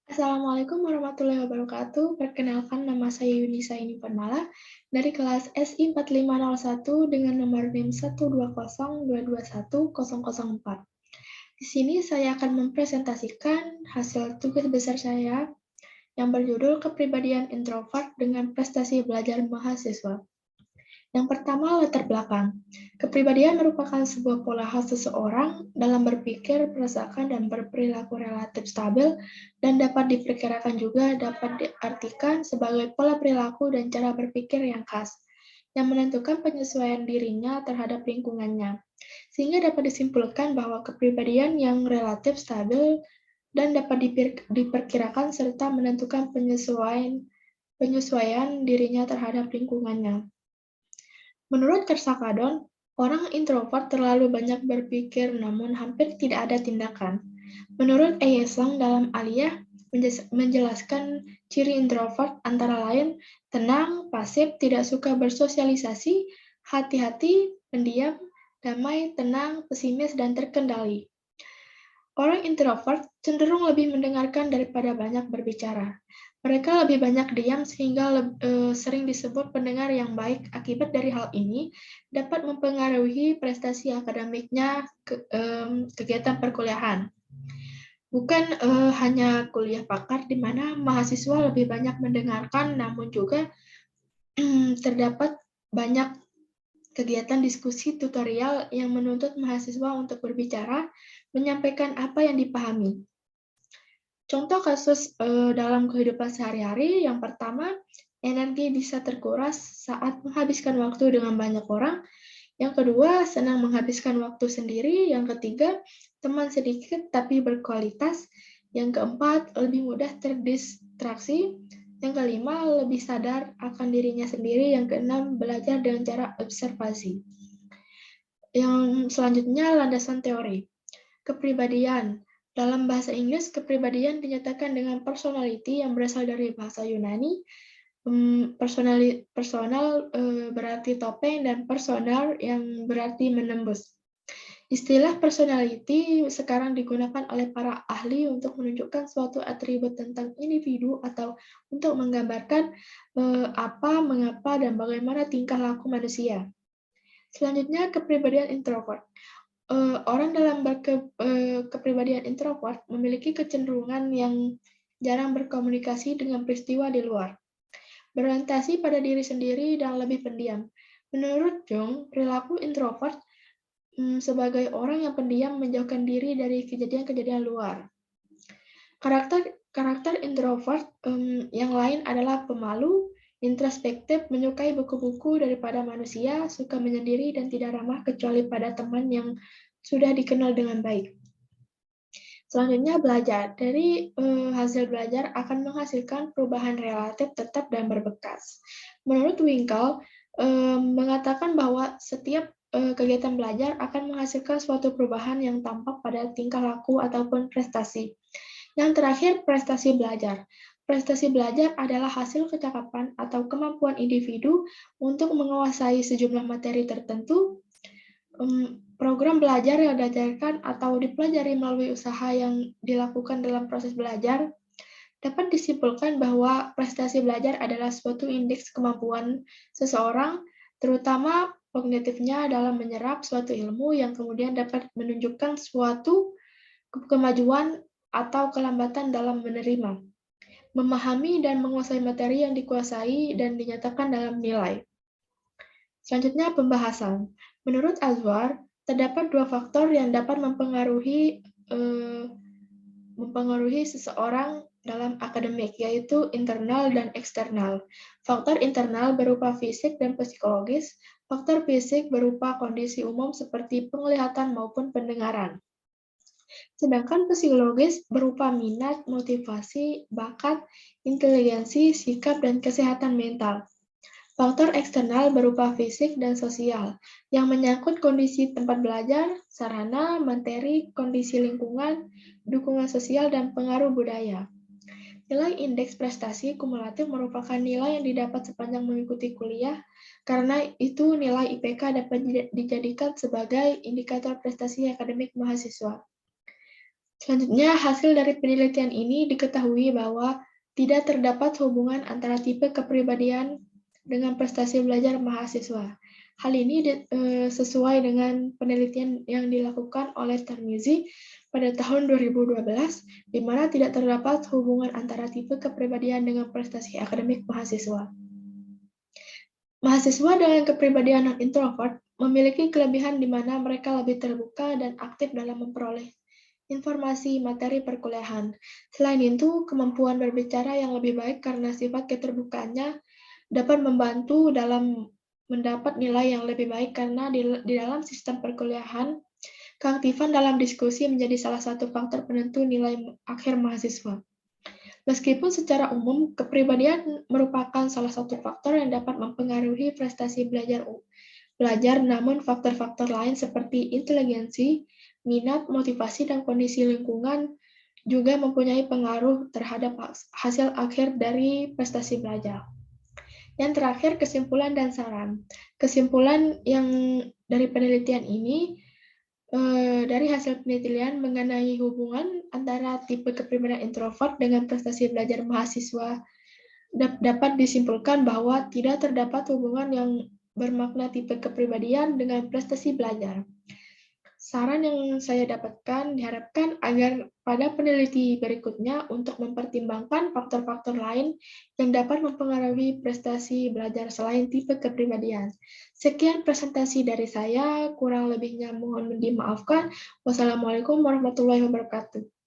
Assalamualaikum warahmatullahi wabarakatuh. Perkenalkan, nama saya Yunisa Pernala dari kelas SI 4501 dengan nomor NIM 12022210004. Di sini saya akan mempresentasikan hasil tugas besar saya yang berjudul Kepribadian Introvert dengan Prestasi Belajar Mahasiswa. Yang pertama, latar belakang. Kepribadian merupakan sebuah pola khas seseorang dalam berpikir, merasakan, dan berperilaku relatif stabil dan dapat diperkirakan juga dapat diartikan sebagai pola perilaku dan cara berpikir yang khas, yang menentukan penyesuaian dirinya terhadap lingkungannya. Sehingga dapat disimpulkan bahwa kepribadian yang relatif stabil dan dapat diperkirakan serta menentukan penyesuaian dirinya terhadap lingkungannya. Menurut Kersakadon, orang introvert terlalu banyak berpikir namun hampir tidak ada tindakan. Menurut Eyesong dalam Aliyah menjelaskan ciri introvert antara lain tenang, pasif, tidak suka bersosialisasi, hati-hati, pendiam, damai, tenang, pesimis, dan terkendali. Orang introvert cenderung lebih mendengarkan daripada banyak berbicara. Mereka lebih banyak diam sehingga sering disebut pendengar yang baik. Akibat dari hal ini dapat mempengaruhi prestasi akademiknya kegiatan perkuliahan. Bukan hanya kuliah pakar di mana mahasiswa lebih banyak mendengarkan, namun juga terdapat banyak kegiatan diskusi tutorial yang menuntut mahasiswa untuk berbicara, menyampaikan apa yang dipahami. Contoh kasus dalam kehidupan sehari-hari, yang pertama, energi bisa terkuras saat menghabiskan waktu dengan banyak orang. Yang kedua, senang menghabiskan waktu sendiri. Yang ketiga, teman sedikit tapi berkualitas. Yang keempat, lebih mudah terdistraksi. Yang kelima, lebih sadar akan dirinya sendiri. Yang keenam, belajar dengan cara observasi. Yang selanjutnya, landasan teori. Kepribadian. Dalam bahasa Inggris, kepribadian dinyatakan dengan personality yang berasal dari bahasa Yunani. Personal berarti topeng dan personal yang berarti menembus. Istilah personality sekarang digunakan oleh para ahli untuk menunjukkan suatu atribut tentang individu atau untuk menggambarkan apa, mengapa, dan bagaimana tingkah laku manusia. Selanjutnya, kepribadian introvert. Orang dalam kepribadian introvert memiliki kecenderungan yang jarang berkomunikasi dengan peristiwa di luar, berorientasi pada diri sendiri dan lebih pendiam. Menurut Jung, perilaku introvert sebagai orang yang pendiam menjauhkan diri dari kejadian-kejadian luar. Karakter introvert yang lain adalah pemalu, introspektif, menyukai buku-buku daripada manusia, suka menyendiri, dan tidak ramah kecuali pada teman yang sudah dikenal dengan baik. Selanjutnya, belajar. Dari hasil belajar akan menghasilkan perubahan relatif tetap dan berbekas. Menurut Winkle, mengatakan bahwa setiap kegiatan belajar akan menghasilkan suatu perubahan yang tampak pada tingkah laku ataupun prestasi. Yang terakhir, prestasi belajar. Prestasi belajar adalah hasil kecakapan atau kemampuan individu untuk menguasai sejumlah materi tertentu. Program belajar yang diajarkan atau dipelajari melalui usaha yang dilakukan dalam proses belajar dapat disimpulkan bahwa prestasi belajar adalah suatu indeks kemampuan seseorang, terutama kognitifnya dalam menyerap suatu ilmu yang kemudian dapat menunjukkan suatu kemajuan atau kelambatan dalam menerima, memahami, dan menguasai materi yang dikuasai dan dinyatakan dalam nilai. Selanjutnya, pembahasan. Menurut Azwar, terdapat dua faktor yang dapat mempengaruhi seseorang dalam akademik, yaitu internal dan eksternal. Faktor internal berupa fisik dan psikologis, faktor fisik berupa kondisi umum seperti penglihatan maupun pendengaran. Sedangkan psikologis berupa minat, motivasi, bakat, inteligensi, sikap, dan kesehatan mental. Faktor eksternal berupa fisik dan sosial, yang menyangkut kondisi tempat belajar, sarana, materi, kondisi lingkungan, dukungan sosial, dan pengaruh budaya. Nilai indeks prestasi kumulatif merupakan nilai yang didapat sepanjang mengikuti kuliah, karena itu nilai IPK dapat dijadikan sebagai indikator prestasi akademik mahasiswa. Selanjutnya, hasil dari penelitian ini diketahui bahwa tidak terdapat hubungan antara tipe kepribadian dengan prestasi belajar mahasiswa. Hal ini sesuai dengan penelitian yang dilakukan oleh Tarmizi pada tahun 2012, di mana tidak terdapat hubungan antara tipe kepribadian dengan prestasi akademik mahasiswa. Mahasiswa dengan kepribadian non-introvert memiliki kelebihan di mana mereka lebih terbuka dan aktif dalam memperoleh informasi materi perkuliahan. Selain itu, kemampuan berbicara yang lebih baik karena sifat keterbukaannya dapat membantu dalam mendapat nilai yang lebih baik karena di dalam sistem perkuliahan, keaktifan dalam diskusi menjadi salah satu faktor penentu nilai akhir mahasiswa. Meskipun secara umum, kepribadian merupakan salah satu faktor yang dapat mempengaruhi prestasi belajar, namun faktor-faktor lain seperti inteligensi, minat, motivasi, dan kondisi lingkungan juga mempunyai pengaruh terhadap hasil akhir dari prestasi belajar. Yang terakhir, kesimpulan dan saran. Kesimpulan yang dari penelitian ini, dari hasil penelitian mengenai hubungan antara tipe kepribadian introvert dengan prestasi belajar mahasiswa dapat disimpulkan bahwa tidak terdapat hubungan yang bermakna tipe kepribadian dengan prestasi belajar. Saran yang saya dapatkan diharapkan agar pada peneliti berikutnya untuk mempertimbangkan faktor-faktor lain yang dapat mempengaruhi prestasi belajar selain tipe kepribadian. Sekian presentasi dari saya, kurang lebihnya mohon dimaafkan. Wassalamualaikum warahmatullahi wabarakatuh.